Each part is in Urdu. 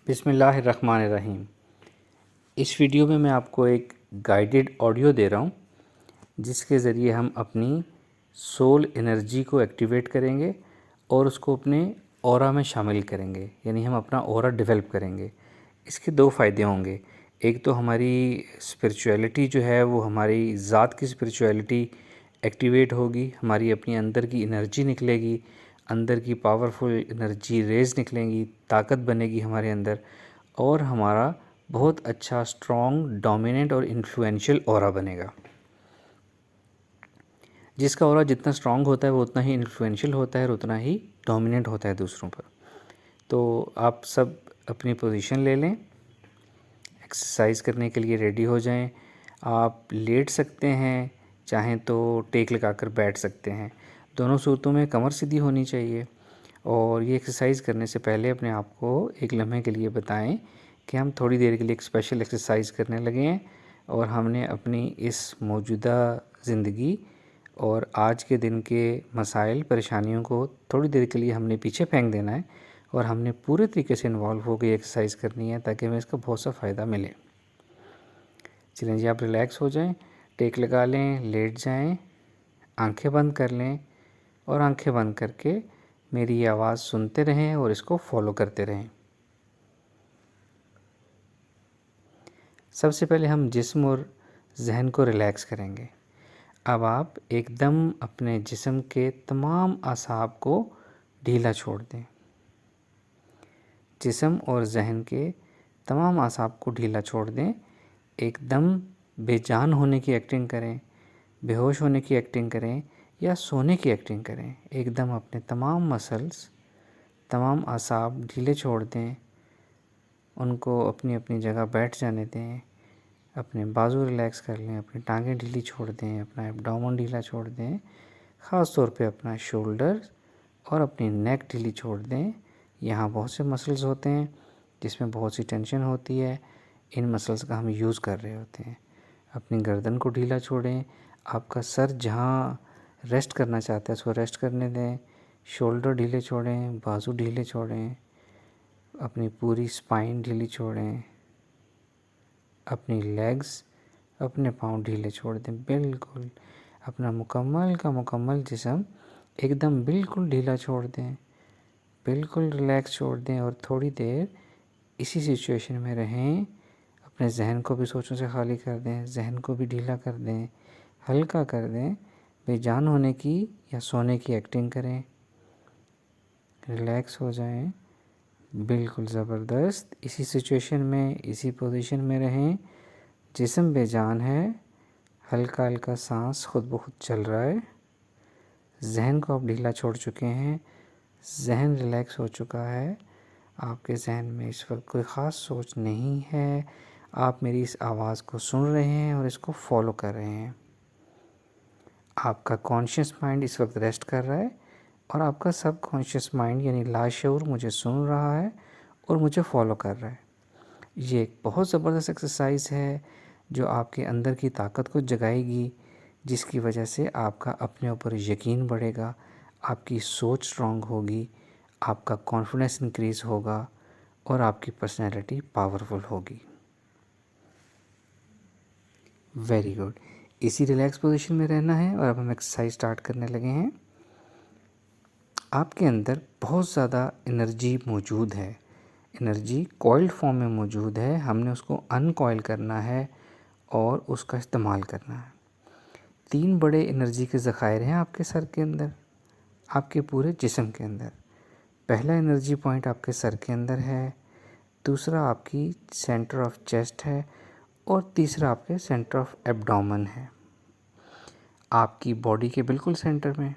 بسم اللہ الرحمن الرحیم۔ اس ویڈیو میں آپ کو ایک گائیڈڈ آڈیو دے رہا ہوں جس کے ذریعے ہم اپنی سول انرجی کو ایکٹیویٹ کریں گے اور اس کو اپنے اورا میں شامل کریں گے، یعنی ہم اپنا اورا ڈیولپ کریں گے۔ اس کے دو فائدے ہوں گے، ایک تو ہماری اسپرچویلٹی جو ہے وہ ہماری ذات کی اسپرچویلٹی ایکٹیویٹ ہوگی، ہماری اپنی اندر کی انرجی نکلے گی، اندر کی پاورفل انرجی ریز نکلیں گی، طاقت بنے گی ہمارے اندر، اور ہمارا بہت اچھا اسٹرانگ ڈومیننٹ اور انفلوئنشل اورا بنے گا۔ جس کا اورا جتنا اسٹرانگ ہوتا ہے وہ اتنا ہی انفلوئنشل ہوتا ہے اور اتنا ہی ڈومیننٹ ہوتا ہے دوسروں پر۔ تو آپ سب اپنی پوزیشن لے لیں، ایکسرسائز کرنے کے لیے ریڈی ہو جائیں۔ آپ لیٹ سکتے ہیں، چاہیں تو ٹیک لگا کر بیٹھ سکتے ہیں، دونوں صورتوں میں کمر سیدھی ہونی چاہیے۔ اور یہ ایکسرسائز کرنے سے پہلے اپنے آپ کو ایک لمحے کے لیے بتائیں کہ ہم تھوڑی دیر کے لیے ایک اسپیشل ایکسرسائز کرنے لگے ہیں اور ہم نے اپنی اس موجودہ زندگی اور آج کے دن کے مسائل پریشانیوں کو تھوڑی دیر کے لیے ہم نے پیچھے پھینک دینا ہے اور ہم نے پورے طریقے سے انوالو ہو کے ایکسرسائز کرنی ہے تاکہ ہمیں اس کا بہت سا فائدہ ملے۔ چلیں جی، آپ ریلیکس ہو جائیں، ٹیک لگا لیں، لیٹ جائیں، آنکھیں بند کر لیں اور آنکھیں بند کر کے میری یہ آواز سنتے رہیں اور اس کو فالو کرتے رہیں۔ سب سے پہلے ہم جسم اور ذہن کو ریلیکس کریں گے۔ اب آپ ایک دم اپنے جسم کے تمام اعصاب کو ڈھیلا چھوڑ دیں۔ جسم اور ذہن کے تمام اعصاب کو ڈھیلا چھوڑ دیں، ایک دم بے جان ہونے کی ایکٹنگ کریں، بے ہوش ہونے کی ایکٹنگ کریں یا سونے کی ایکٹنگ کریں۔ ایک دم اپنے تمام مسلز، تمام اعصاب ڈھیلے چھوڑ دیں، ان کو اپنی اپنی جگہ بیٹھ جانے دیں، اپنے بازو ریلیکس کر لیں، اپنی ٹانگیں ڈھیلی چھوڑ دیں، اپنا ایبڈومن ڈھیلا چھوڑ دیں، خاص طور پہ اپنا شولڈر اور اپنی نیک ڈھیلی چھوڑ دیں۔ یہاں بہت سے مسلز ہوتے ہیں جس میں بہت سی ٹینشن ہوتی ہے، ان مسلز کا ہم یوز کر رہے ہوتے ہیں۔ اپنی گردن کو ڈھیلا چھوڑیں، آپ کا سر جہاں ریسٹ کرنا چاہتا ہے اس کو ریسٹ کرنے دیں، شولڈر ڈھیلے چھوڑیں، بازو ڈھیلے چھوڑیں، اپنی پوری اسپائن ڈھیلی چھوڑیں، اپنی لیگز، اپنے پاؤں ڈھیلے چھوڑ دیں، بالکل اپنا مکمل کا مکمل جسم ایک دم بالکل ڈھیلا چھوڑ دیں، بالکل ریلیکس چھوڑ دیں اور تھوڑی دیر اسی سچویشن میں رہیں۔ اپنے ذہن کو بھی سوچوں سے خالی کر دیں، ذہن کو بھی ڈھیلا کر دیں، ہلکا کر دیں، بے جان ہونے کی یا سونے کی ایکٹنگ کریں، ریلیکس ہو جائیں، بالکل زبردست۔ اسی سچویشن میں اسی پوزیشن میں رہیں، جسم بے جان ہے، ہلکا ہلکا سانس خود بخود چل رہا ہے، ذہن کو آپ ڈھیلا چھوڑ چکے ہیں، ذہن ریلیکس ہو چکا ہے، آپ کے ذہن میں اس وقت کوئی خاص سوچ نہیں ہے، آپ میری اس آواز کو سن رہے ہیں اور اس کو فالو کر رہے ہیں۔ آپ کا کانشیس مائنڈ اس وقت ریسٹ کر رہا ہے اور آپ کا سب کانشیس مائنڈ یعنی لاشعور مجھے سن رہا ہے اور مجھے فالو کر رہا ہے۔ یہ ایک بہت زبردست ایکسرسائز ہے جو آپ کے اندر کی طاقت کو جگائے گی، جس کی وجہ سے آپ کا اپنے اوپر یقین بڑھے گا، آپ کی سوچ اسٹرانگ ہوگی، آپ کا کانفیڈنس انکریز ہوگا اور آپ کی پرسنالٹی پاورفل ہوگی۔ ویری گڈ، اسی ریلیکس پوزیشن میں رہنا ہے اور اب ہم ایکسرسائز سٹارٹ کرنے لگے ہیں۔ آپ کے اندر بہت زیادہ انرجی موجود ہے، انرجی کوائلڈ فارم میں موجود ہے، ہم نے اس کو ان کوائل کرنا ہے اور اس کا استعمال کرنا ہے۔ 3 بڑے انرجی کے ذخائر ہیں آپ کے سر کے اندر، آپ کے پورے جسم کے اندر۔ پہلا انرجی پوائنٹ آپ کے سر کے اندر ہے، دوسرا آپ کی سینٹر آف چیسٹ ہے اور تیسرا آپ کے سینٹر آف ایبڈومن ہے۔ آپ کی باڈی کے بالکل سینٹر میں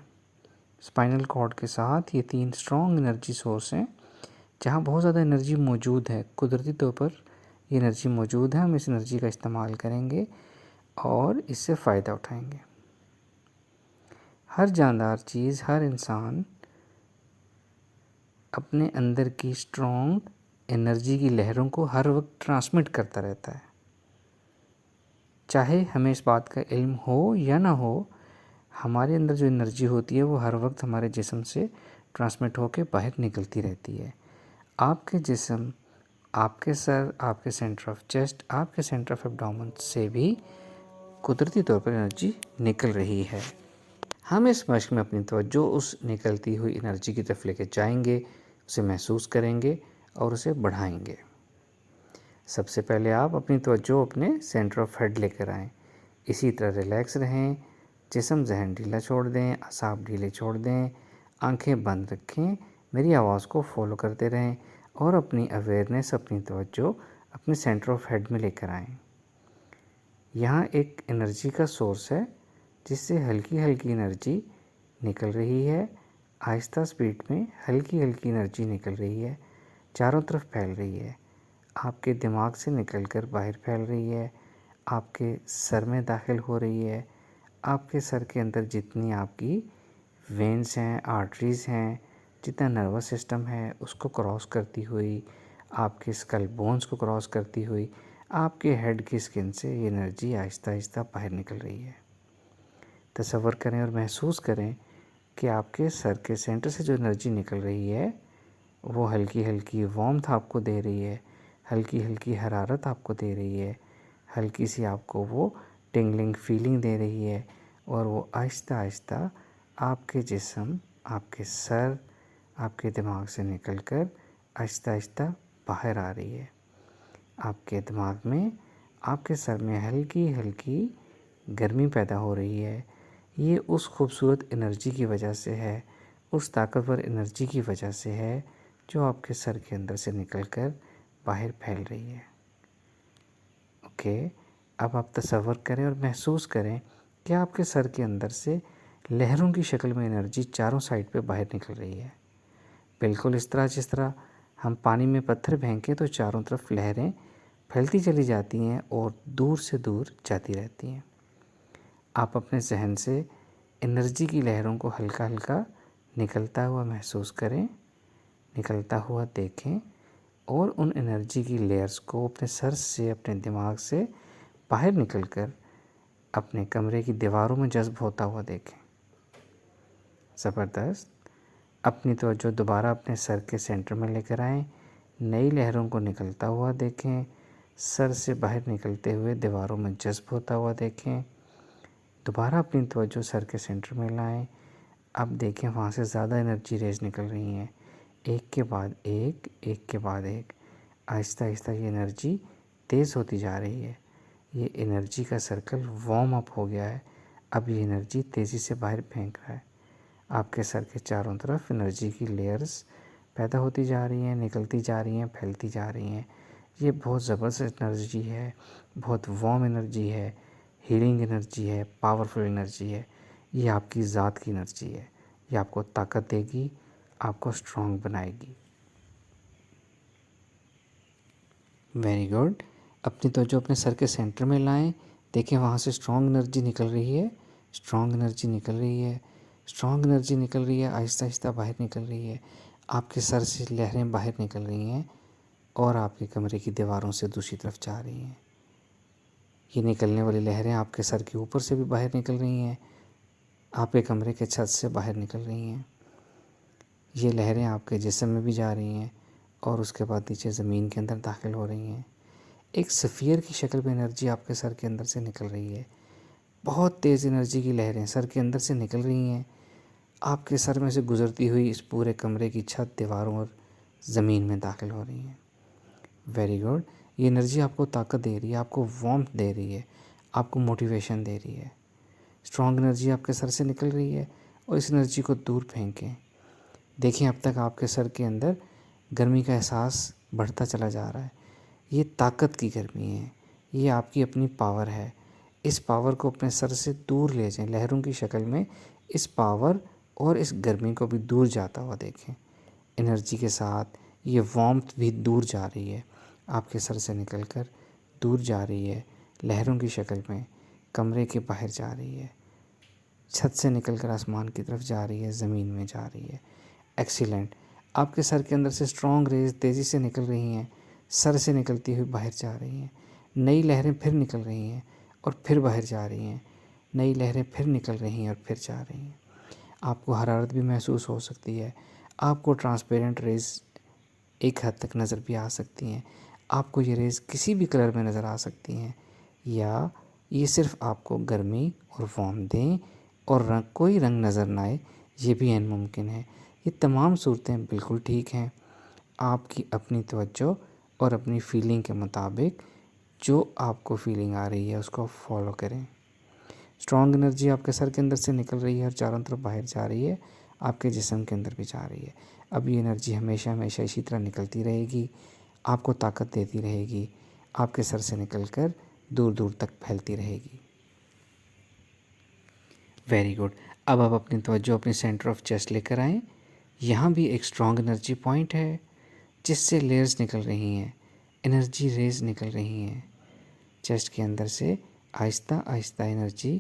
اسپائنل کارڈ کے ساتھ یہ 3 اسٹرانگ انرجی سورس ہیں جہاں بہت زیادہ انرجی موجود ہے، قدرتی طور پر یہ انرجی موجود ہے، ہم اس انرجی کا استعمال کریں گے اور اس سے فائدہ اٹھائیں گے۔ ہر جاندار چیز، ہر انسان اپنے اندر کی اسٹرانگ انرجی کی لہروں کو ہر وقت ٹرانسمٹ کرتا رہتا ہے، چاہے ہمیں اس بات کا علم ہو یا نہ ہو، ہمارے اندر جو انرجی ہوتی ہے وہ ہر وقت ہمارے جسم سے ٹرانسمٹ ہو کے باہر نکلتی رہتی ہے۔ آپ کے جسم آپ کے سر، آپ کے سینٹر آف چیسٹ، آپ کے سینٹر آف ایبڈومن سے بھی قدرتی طور پر انرجی نکل رہی ہے۔ ہم اس مشق میں اپنی توجہ اس نکلتی ہوئی انرجی کی طرف لے کے جائیں گے، اسے محسوس کریں گے اور اسے بڑھائیں گے۔ سب سے پہلے آپ اپنی توجہ اپنے سینٹر آف ہیڈ لے کر آئیں۔ اسی طرح ریلیکس رہیں، جسم ذہن ڈھیلا چھوڑ دیں، اعصاب ڈھیلے چھوڑ دیں، آنکھیں بند رکھیں، میری آواز کو فالو کرتے رہیں اور اپنی اویئرنیس، اپنی توجہ اپنے سینٹر آف ہیڈ میں لے کر آئیں۔ یہاں ایک انرجی کا سورس ہے جس سے ہلکی ہلکی انرجی نکل رہی ہے، آہستہ سپیڈ میں ہلکی ہلکی انرجی نکل رہی ہے، چاروں طرف پھیل رہی ہے، آپ کے دماغ سے نکل کر باہر پھیل رہی ہے، آپ کے سر میں داخل ہو رہی ہے، آپ کے سر کے اندر جتنی آپ کی وینس ہیں، آرٹریز ہیں، جتنا نروس سسٹم ہے اس کو کراس کرتی ہوئی، آپ کے اسکل بونز کو کراس کرتی ہوئی، آپ کے ہیڈ کی اسکن سے یہ انرجی آہستہ آہستہ باہر نکل رہی ہے۔ تصور کریں اور محسوس کریں کہ آپ کے سر کے سینٹر سے جو انرجی نکل رہی ہے وہ ہلکی ہلکی وارمتھ آپ کو دے رہی ہے، ہلکی ہلکی حرارت آپ کو دے رہی ہے، ہلکی سی آپ کو وہ ٹنگلنگ فیلنگ دے رہی ہے، اور وہ آہستہ آہستہ آپ کے جسم، آپ کے سر، آپ کے دماغ سے نکل کر آہستہ آہستہ باہر آ رہی ہے۔ آپ کے دماغ میں، آپ کے سر میں ہلکی ہلکی گرمی پیدا ہو رہی ہے۔ یہ اس خوبصورت انرجی کی وجہ سے ہے، اس طاقتور انرجی کی وجہ سے ہے جو آپ کے سر کے اندر سے نکل کر باہر پھیل رہی ہے۔ اوکے، اب آپ تصور کریں اور محسوس کریں کہ آپ کے سر کے اندر سے لہروں کی شکل میں انرجی چاروں سائڈ پہ باہر نکل رہی ہے، بالکل اس طرح جس طرح ہم پانی میں پتھر پھینکیں تو چاروں طرف لہریں پھیلتی چلی جاتی ہیں اور دور سے دور جاتی رہتی ہیں۔ آپ اپنے ذہن سے انرجی کی لہروں کو ہلکا ہلکا نکلتا ہوا محسوس کریں، نکلتا ہوا دیکھیں، اور ان انرجی کی لیئرز کو اپنے سر سے، اپنے دماغ سے باہر نکل کر اپنے کمرے کی دیواروں میں جذب ہوتا ہوا دیکھیں۔ زبردست۔ اپنی توجہ دوبارہ اپنے سر کے سینٹر میں لے کر آئیں، نئی لہروں کو نکلتا ہوا دیکھیں، سر سے باہر نکلتے ہوئے دیواروں میں جذب ہوتا ہوا دیکھیں۔ دوبارہ اپنی توجہ سر کے سینٹر میں لائیں، اب دیکھیں وہاں سے زیادہ انرجی ریز نکل رہی ہیں، ایک کے بعد ایک، ایک کے بعد ایک، آہستہ آہستہ یہ انرجی تیز ہوتی جا رہی ہے۔ یہ انرجی کا سرکل وارم اپ ہو گیا ہے، اب یہ انرجی تیزی سے باہر پھینک رہا ہے۔ آپ کے سر کے چاروں طرف انرجی کی لیئرز پیدا ہوتی جا رہی ہیں، نکلتی جا رہی ہیں، پھیلتی جا رہی ہیں۔ یہ بہت زبردست انرجی ہے، بہت وارم انرجی ہے، ہیلنگ انرجی ہے، پاورفل انرجی ہے۔ یہ آپ کی ذات کی انرجی ہے، یہ آپ کو طاقت دے گی، آپ کو اسٹرانگ بنائے گی۔ Very good. اپنی توجہ اپنے سر کے سینٹر میں لائیں، دیکھیں وہاں سے اسٹرانگ انرجی نکل رہی ہے، اسٹرانگ انرجی نکل رہی ہے، اسٹرانگ انرجی نکل رہی ہے، آہستہ آہستہ باہر نکل رہی ہے۔ آپ کے سر سے لہریں باہر نکل رہی ہیں اور آپ کے کمرے کی دیواروں سے دوسری طرف جا رہی ہیں۔ یہ نکلنے والی لہریں آپ کے سر کے اوپر سے بھی باہر نکل رہی ہیں، آپ کے کمرے کے چھت سے باہر نکل رہی ہیں۔ یہ لہریں آپ کے جسم میں بھی جا رہی ہیں اور اس کے بعد نیچے زمین کے اندر داخل ہو رہی ہیں۔ ایک سفیر کی شکل میں انرجی آپ کے سر کے اندر سے نکل رہی ہے، بہت تیز انرجی کی لہریں سر کے اندر سے نکل رہی ہیں، آپ کے سر میں سے گزرتی ہوئی اس پورے کمرے کی چھت، دیواروں اور زمین میں داخل ہو رہی ہیں۔ Very good. یہ انرجی آپ کو طاقت دے رہی ہے، آپ کو وارمتھ دے رہی ہے، آپ کو موٹیویشن دے رہی ہے۔ اسٹرانگ انرجی آپ کے سر سے نکل رہی ہے اور اس انرجی کو دور پھینکیں۔ دیکھیں اب تک آپ کے سر کے اندر گرمی کا احساس بڑھتا چلا جا رہا ہے، یہ طاقت کی گرمی ہے، یہ آپ کی اپنی پاور ہے۔ اس پاور کو اپنے سر سے دور لے جائیں، لہروں کی شکل میں اس پاور اور اس گرمی کو بھی دور جاتا ہوا دیکھیں۔ انرجی کے ساتھ یہ وارمتھ بھی دور جا رہی ہے، آپ کے سر سے نکل کر دور جا رہی ہے، لہروں کی شکل میں کمرے کے باہر جا رہی ہے، چھت سے نکل کر آسمان کی طرف جا رہی ہے، زمین میں جا رہی ہے۔ ایکسیلنٹ۔ آپ کے سر کے اندر سے اسٹرانگ ریز تیزی سے نکل رہی ہیں، سر سے نکلتی ہوئی باہر جا رہی ہیں، نئی لہریں پھر نکل رہی ہیں اور پھر باہر جا رہی ہیں، نئی لہریں پھر نکل رہی ہیں اور پھر جا رہی ہیں۔ آپ کو حرارت بھی محسوس ہو سکتی ہے، آپ کو ٹرانسپیرنٹ ریز ایک حد تک نظر بھی آ سکتی ہیں. آپ کو یہ ریز کسی بھی کلر میں نظر آ سکتی ہیں، یا یہ صرف آپ کو گرمی اور وارم دیں اور کوئی رنگ نظر نہ آئے، یہ بھی عین ممکن ہے. یہ تمام صورتیں بالکل ٹھیک ہیں. آپ کی اپنی توجہ اور اپنی فیلنگ کے مطابق جو آپ کو فیلنگ آ رہی ہے اس کو فالو کریں. اسٹرانگ انرجی آپ کے سر کے اندر سے نکل رہی ہے اور چاروں طرف باہر جا رہی ہے، آپ کے جسم کے اندر بھی جا رہی ہے. اب یہ انرجی ہمیشہ ہمیشہ اسی طرح نکلتی رہے گی، آپ کو طاقت دیتی رہے گی، آپ کے سر سے نکل کر دور دور تک پھیلتی رہے گی. Very good. اب آپ اپنی توجہ اپنی سینٹر آف چیسٹ لے کر آئیں. یہاں بھی ایک اسٹرانگ انرجی پوائنٹ ہے جس سے لیئرز نکل رہی ہیں، انرجی ریز نکل رہی ہیں. چیسٹ کے اندر سے آہستہ آہستہ انرجی،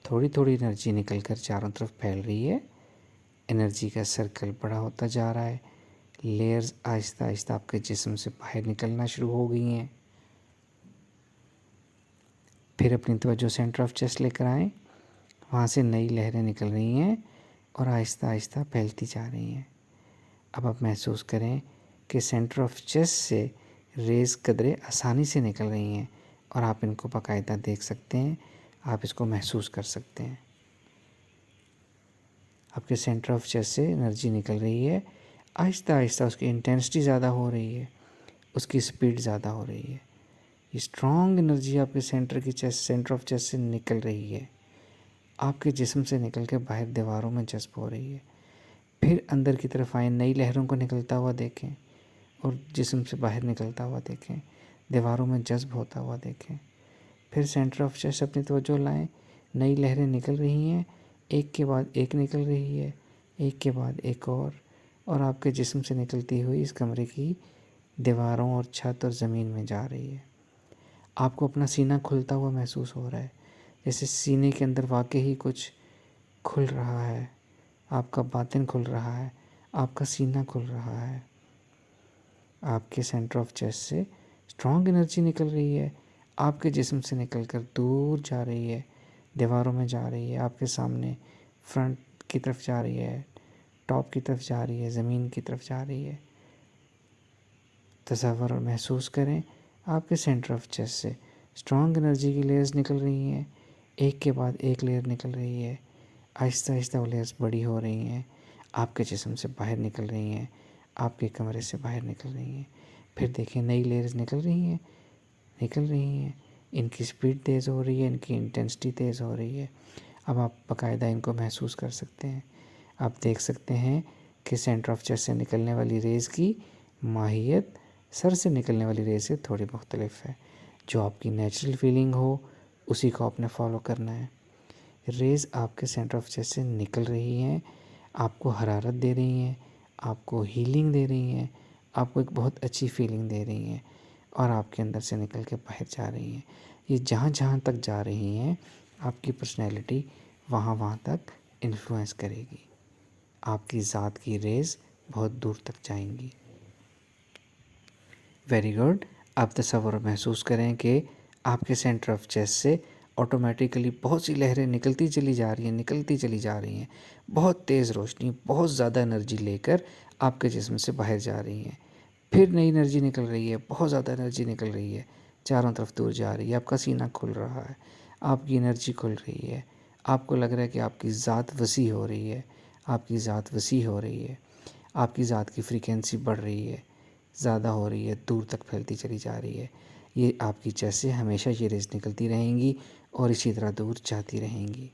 تھوڑی تھوڑی انرجی نکل کر چاروں طرف پھیل رہی ہے. انرجی کا سرکل بڑا ہوتا جا رہا ہے. لیئرز آہستہ آہستہ آپ کے جسم سے باہر نکلنا شروع ہو گئی ہیں. پھر اپنی توجہ سینٹر آف چیسٹ لے کر آئیں. وہاں سے نئی لہریں نکل رہی ہیں اور آہستہ آہستہ پھیلتی جا رہی ہیں. اب آپ محسوس کریں کہ سینٹر آف چیسٹ سے ریز قدرے آسانی سے نکل رہی ہیں اور آپ ان کو باقاعدہ دیکھ سکتے ہیں، آپ اس کو محسوس کر سکتے ہیں. آپ کے سینٹر آف چیسٹ سے انرجی نکل رہی ہے، آہستہ آہستہ اس کی انٹینسٹی زیادہ ہو رہی ہے، اس کی سپیڈ زیادہ ہو رہی ہے. یہ اسٹرانگ انرجی آپ کے سینٹر آف چیسٹ سے نکل رہی ہے، آپ کے جسم سے نکل کے باہر دیواروں میں جذب ہو رہی ہے. پھر اندر کی طرف آئیں، نئی لہروں کو نکلتا ہوا دیکھیں اور جسم سے باہر نکلتا ہوا دیکھیں، دیواروں میں جذب ہوتا ہوا دیکھیں. پھر سینٹر آف چیسٹ اپنی توجہ لائیں، نئی لہریں نکل رہی ہیں، ایک کے بعد ایک نکل رہی ہے، ایک کے بعد ایک اور آپ کے جسم سے نکلتی ہوئی اس کمرے کی دیواروں اور چھت اور زمین میں جا رہی ہے. آپ کو اپنا سینہ کھلتا ہوا محسوس ہو رہا ہے، جیسے سینے کے اندر واقعی کچھ کھل رہا ہے، آپ کا باطن کھل رہا ہے، آپ کا سینہ کھل رہا ہے. آپ کے سینٹر آف چیسٹ سے اسٹرانگ انرجی نکل رہی ہے، آپ کے جسم سے نکل کر دور جا رہی ہے، دیواروں میں جا رہی ہے، آپ کے سامنے فرنٹ کی طرف جا رہی ہے، ٹاپ کی طرف جا رہی ہے، زمین کی طرف جا رہی ہے. تصور اور محسوس کریں آپ کے سینٹر آف چیسٹ سے اسٹرانگ انرجی کی لیئرز نکل رہی ہیں، ایک کے بعد ایک لیئر نکل رہی ہے. آہستہ آہستہ وہ لیئرز بڑی ہو رہی ہیں، آپ کے جسم سے باہر نکل رہی ہیں، آپ کے کمرے سے باہر نکل رہی ہیں. پھر دیکھیں نئی لیئرز نکل رہی ہیں، ان کی سپیڈ تیز ہو رہی ہے، ان کی انٹینسٹی تیز ہو رہی ہے. اب آپ باقاعدہ ان کو محسوس کر سکتے ہیں. آپ دیکھ سکتے ہیں کہ سینٹر آف چیسٹ سے نکلنے والی ریز کی ماہیت سر سے نکلنے والی ریز سے تھوڑی مختلف ہے. جو آپ کی نیچرل فیلنگ ہو اسی کو آپ نے فالو کرنا ہے. ریز آپ کے سینٹر آف چیسٹ سے نکل رہی ہیں، آپ کو حرارت دے رہی ہیں، آپ کو ہیلنگ دے رہی ہیں، آپ کو ایک بہت اچھی فیلنگ دے رہی ہیں اور آپ کے اندر سے نکل کے باہر جا رہی ہیں. یہ جہاں جہاں تک جا رہی ہیں آپ کی پرسنالٹی وہاں تک انفلوئنس کرے گی. آپ کی ذات کی ریز بہت دور تک جائیں گی. Very good. آپ تصور محسوس کریں کہ آپ کے سینٹر آف چیسٹ سے آٹومیٹیکلی بہت سی لہریں نکلتی چلی جا رہی ہیں، بہت تیز روشنی، بہت زیادہ انرجی لے کر آپ کے جسم سے باہر جا رہی ہیں. پھر نئی انرجی نکل رہی ہے، بہت زیادہ انرجی نکل رہی ہے، چاروں طرف دور جا رہی ہے، آپ کا سینہ کھل رہا ہے، آپ کی انرجی کھل رہی ہے، آپ کو لگ رہا ہے کہ آپ کی ذات وسیع ہو رہی ہے، آپ کی ذات وسیع ہو رہی ہے، آپ کی ذات کی فریکوینسی بڑھ رہی ہے، زیادہ ہو رہی ہے، دور تک پھیلتی چلی جا رہی ہے. یہ آپ کی چیسٹ سے ہمیشہ یہ ریز نکلتی رہیں گی اور اسی طرح دور جاتی رہیں گی.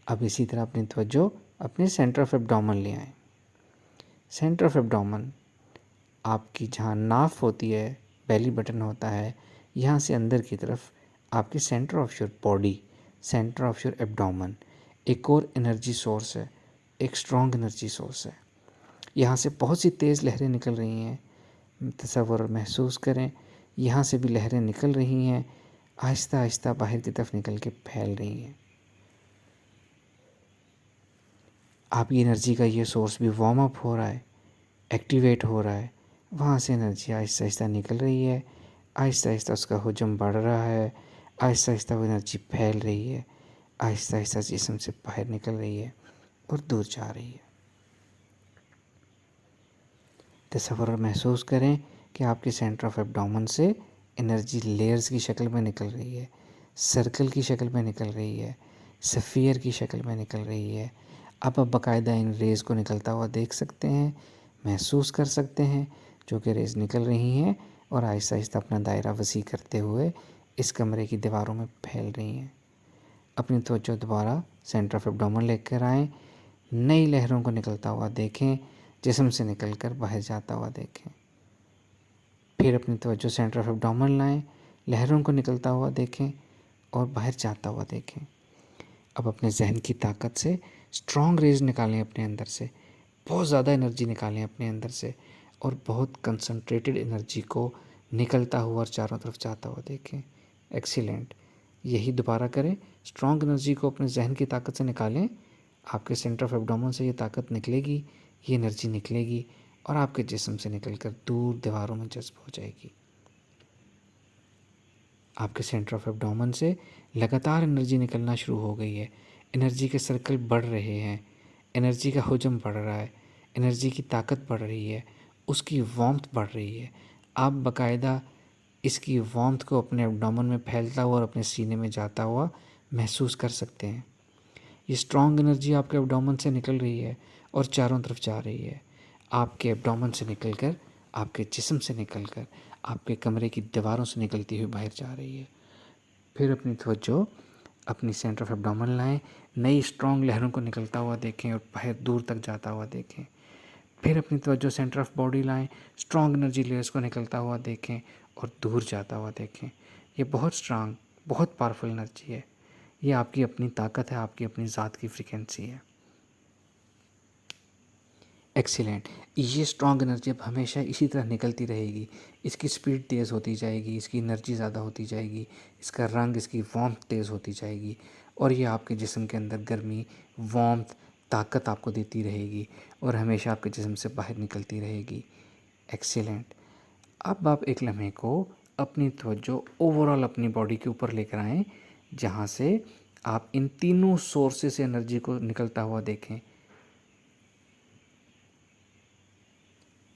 اب اسی طرح اپنی توجہ اپنے سینٹر آف ایبڈومن لے آئیں. سینٹر آف ایبڈومن آپ کی جہاں ناف ہوتی ہے، بیلی بٹن ہوتا ہے، یہاں سے اندر کی طرف آپ کے centre of your body, centre of your abdomen ایک اور انرجی سورس ہے، ایک اسٹرانگ انرجی سورس ہے. یہاں سے بہت سی تیز لہریں نکل رہی ہیں. تصور اور محسوس کریں یہاں سے بھی لہریں نکل رہی ہیں، آہستہ آہستہ باہر کی طرف نکل کے پھیل رہی ہیں. آپ کی انرجی کا یہ سورس بھی وارم اپ ہو رہا ہے، ایکٹیویٹ ہو رہا ہے. وہاں سے انرجی آہستہ آہستہ نکل رہی ہے، آہستہ آہستہ اس کا حجم بڑھ رہا ہے، آہستہ آہستہ وہ انرجی پھیل رہی ہے، آہستہ آہستہ جسم سے باہر نکل رہی ہے اور دور جا رہی ہے. تصور اور محسوس کریں کہ آپ کے سینٹر آف ایبڈومن سے انرجی لیئرز کی شکل میں نکل رہی ہے، سرکل کی شکل میں نکل رہی ہے، سفیر کی شکل میں نکل رہی ہے۔ اب آپ باقاعدہ ان ریز کو نکلتا ہوا دیکھ سکتے ہیں، محسوس کر سکتے ہیں، جو کہ ریز نکل رہی ہیں اور آہستہ آہستہ اپنا دائرہ وسیع کرتے ہوئے اس کمرے کی دیواروں میں پھیل رہی ہیں۔ اپنی توجہ دوبارہ سینٹر آف ایبڈومن لے کر آئیں، نئی لہروں کو نکلتا ہوا دیکھیں، جسم سے نکل کر باہر جاتا ہوا دیکھیں۔ پھر اپنی توجہ سینٹر آف ایبڈومن لائیں، لہروں کو نکلتا ہوا دیکھیں اور باہر جاتا ہوا دیکھیں۔ اب اپنے ذہن کی طاقت سے اسٹرانگ ریز نکالیں اپنے اندر سے، بہت زیادہ انرجی نکالیں اپنے اندر سے اور بہت کنسنٹریٹڈ انرجی کو نکلتا ہوا اور چاروں طرف جاتا ہوا دیکھیں۔ ایکسیلنٹ، یہی دوبارہ کریں، اسٹرانگ انرجی کو اپنے ذہن کی طاقت سے نکالیں، آپ کے سینٹر آف ایبڈومن سے یہ طاقت نکلے گی، یہ انرجی نکلے گی اور آپ کے جسم سے نکل کر دور دیواروں میں جذب ہو جائے گی۔ آپ کے سینٹر آف ایبڈومن سے لگاتار انرجی نکلنا شروع ہو گئی ہے، انرجی کے سرکل بڑھ رہے ہیں، انرجی کا حجم بڑھ رہا ہے، انرجی کی طاقت بڑھ رہی ہے، اس کی وارمتھ بڑھ رہی ہے۔ آپ باقاعدہ اس کی وارمتھ کو اپنے ایبڈومن میں پھیلتا ہوا اور اپنے سینے میں جاتا ہوا محسوس کر سکتے ہیں۔ یہ اسٹرانگ انرجی آپ کے ایبڈومن سے نکل رہی ہے اور چاروں طرف جا رہی ہے، آپ کے ایبڈومن سے نکل کر، آپ کے جسم سے نکل کر، آپ کے کمرے کی دیواروں سے نکلتی ہوئی باہر جا رہی ہے۔ پھر اپنی توجہ اپنی سینٹر آف ایبڈومن لائیں، نئی اسٹرانگ لہروں کو نکلتا ہوا دیکھیں اور باہر دور تک جاتا ہوا دیکھیں۔ پھر اپنی توجہ سینٹر آف باڈی لائیں، اسٹرانگ انرجی لیئرز کو نکلتا ہوا دیکھیں اور دور جاتا ہوا دیکھیں۔ یہ بہت اسٹرانگ، بہت پاورفل انرجی ہے، یہ آپ کی اپنی طاقت ہے، آپ کی اپنی ذات کی فریکوینسی ہے۔ ایکسیلنٹ، یہ اسٹرانگ انرجی اب ہمیشہ اسی طرح نکلتی رہے گی، اس کی سپیڈ تیز ہوتی جائے گی، اس کی انرجی زیادہ ہوتی جائے گی، اس کا رنگ، اس کی وارمتھ تیز ہوتی جائے گی اور یہ آپ کے جسم کے اندر گرمی، وارمتھ، طاقت آپ کو دیتی رہے گی اور ہمیشہ آپ کے جسم سے باہر نکلتی رہے گی۔ ایکسیلنٹ، اب آپ ایک لمحے کو اپنی توجہ اوورال اپنی باڈی کے اوپر لے کر آئیں، جہاں سے آپ ان تینوں سورسز سے انرجی کو نکلتا ہوا دیکھیں۔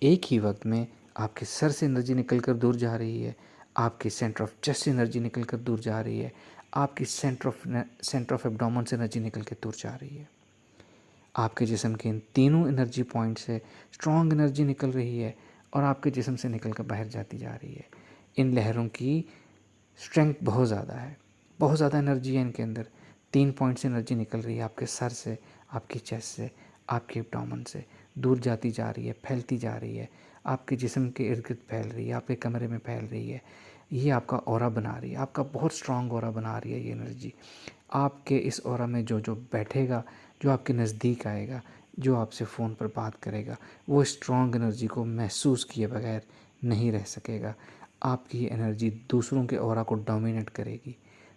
ایک ہی وقت میں آپ کے سر سے انرجی نکل کر دور جا رہی ہے، آپ کے سینٹر آف چیسٹ سے انرجی نکل کر دور جا رہی ہے، آپ کی سینٹر آف ایبڈومن سے انرجی نکل کے دور جا رہی ہے۔ آپ کے جسم کے ان تینوں انرجی پوائنٹ سے اسٹرانگ انرجی نکل رہی ہے اور آپ کے جسم سے نکل کر باہر جاتی جا رہی ہے۔ ان لہروں کی اسٹرینگتھ بہت زیادہ ہے، بہت زیادہ انرجی ہے ان کے اندر۔ 3 پوائنٹ سے انرجی نکل رہی ہے آپ کے سر سے، آپ کی چیسٹ سے، آپ کے ایبڈومن سے، دور جاتی جا رہی ہے، پھیلتی جا رہی ہے، آپ کے جسم کے ارد گرد پھیل رہی ہے، آپ کے کمرے میں پھیل رہی ہے۔ یہ آپ کا اورا بنا رہی ہے، آپ کا بہت اسٹرانگ اورا بنا رہی ہے یہ انرجی۔ آپ کے اس اورا میں جو بیٹھے گا، جو آپ کے نزدیک آئے گا، جو آپ سے فون پر بات کرے گا، وہ اسٹرانگ انرجی کو محسوس کیے بغیر نہیں رہ سکے گا۔ آپ کی یہ انرجی دوسروں کے اورا کو ڈومینیٹ کرے گی،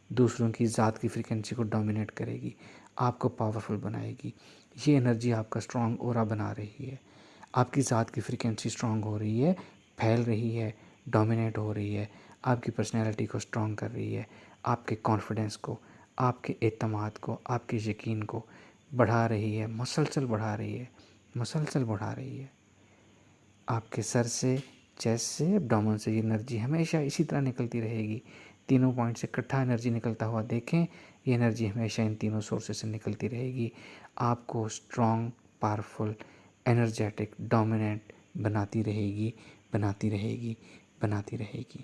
دوسروں کی ذات کی فریکوینسی کو ڈومینیٹ کرے گی، آپ کو پاورفل بنائے گی۔ یہ انرجی آپ کا اسٹرانگ اورا بنا رہی ہے، آپ کی ذات کی فریکوینسی اسٹرانگ ہو رہی ہے، پھیل رہی ہے، ڈومینیٹ ہو رہی ہے، آپ کی پرسنالٹی کو اسٹرانگ کر رہی ہے، آپ کے کانفیڈنس کو، آپ کے اعتماد کو، آپ کے یقین کو بڑھا رہی ہے، مسلسل بڑھا رہی ہے، مسلسل بڑھا رہی ہے۔ آپ کے سر سے، چیسٹ سے، ایبڈومن سے یہ انرجی ہمیشہ اسی طرح نکلتی رہے گی۔ تینوں پوائنٹ سے اکٹھا انرجی نکلتا ہوا دیکھیں، یہ انرجی ہمیشہ ان تینوں سورسز سے نکلتی رہے گی، آپ کو اسٹرانگ، پاورفل، انرجیٹک، ڈومیننٹ بناتی رہے گی، بناتی رہے گی، بناتی رہے گی۔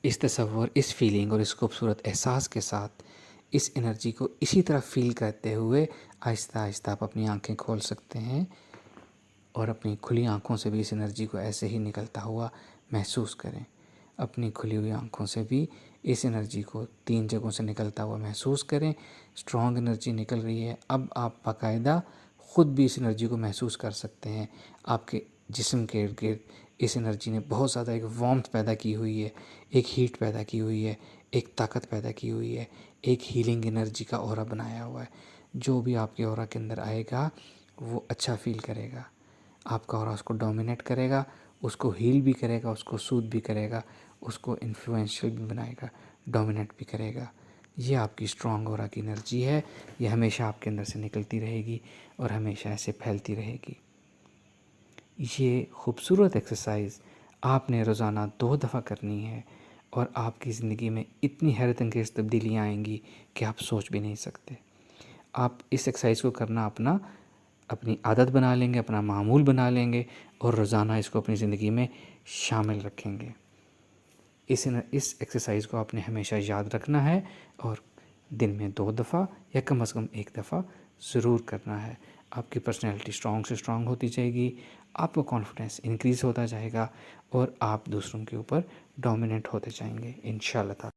اس تصور، اس فیلنگ اور اس خوبصورت احساس کے ساتھ اس انرجی کو اسی طرح فیل کرتے ہوئے آہستہ آہستہ آپ اپنی آنکھیں کھول سکتے ہیں اور اپنی کھلی آنکھوں سے بھی اس انرجی کو ایسے ہی نکلتا ہوا محسوس کریں۔ اپنی کھلی ہوئی آنکھوں سے بھی اس انرجی کو 3 جگہوں سے نکلتا ہوا محسوس کریں۔ اسٹرانگ انرجی نکل رہی ہے، اب آپ باقاعدہ خود بھی اس انرجی کو محسوس کر سکتے ہیں۔ آپ کے جسم کے ارد گرد اس انرجی نے بہت زیادہ ایک وارمتھ پیدا کی ہوئی ہے، ایک ہیٹ پیدا کی ہوئی ہے، ایک طاقت پیدا کی ہوئی ہے، ایک ہیلنگ انرجی کا اورا بنایا ہوا ہے۔ جو بھی آپ کے اورا کے اندر آئے گا وہ اچھا فیل کرے گا، آپ کا اورا اس کو ڈومینیٹ کرے گا، اس کو ہیل بھی کرے گا، اس کو سود بھی کرے گا، اس کو انفلوئنشیل بھی بنائے گا، ڈومینیٹ بھی کرے گا۔ یہ آپ کی اسٹرانگ اورا کی انرجی ہے، یہ ہمیشہ آپ کے اندر سے نکلتی رہے گی اور ہمیشہ ایسے پھیلتی رہے گی۔ یہ خوبصورت ایکسرسائز آپ نے روزانہ 2 دفعہ کرنی ہے اور آپ کی زندگی میں اتنی حیرت انگیز تبدیلیاں آئیں گی کہ آپ سوچ بھی نہیں سکتے۔ آپ اس ایکسرسائز کو کرنا اپنی عادت بنا لیں گے، اپنا معمول بنا لیں گے اور روزانہ اس کو اپنی زندگی میں شامل رکھیں گے۔ اس ایکسرسائز کو آپ نے ہمیشہ یاد رکھنا ہے اور دن میں 2 دفعہ یا کم از کم 1 دفعہ ضرور کرنا ہے۔ آپ کی پرسنالٹی اسٹرانگ سے اسٹرانگ ہوتی جائے گی، آپ کا کانفیڈنس انکریز ہوتا جائے گا اور آپ دوسروں کے اوپر ڈومیننٹ ہوتے جائیں گے انشاءاللہ تعالی۔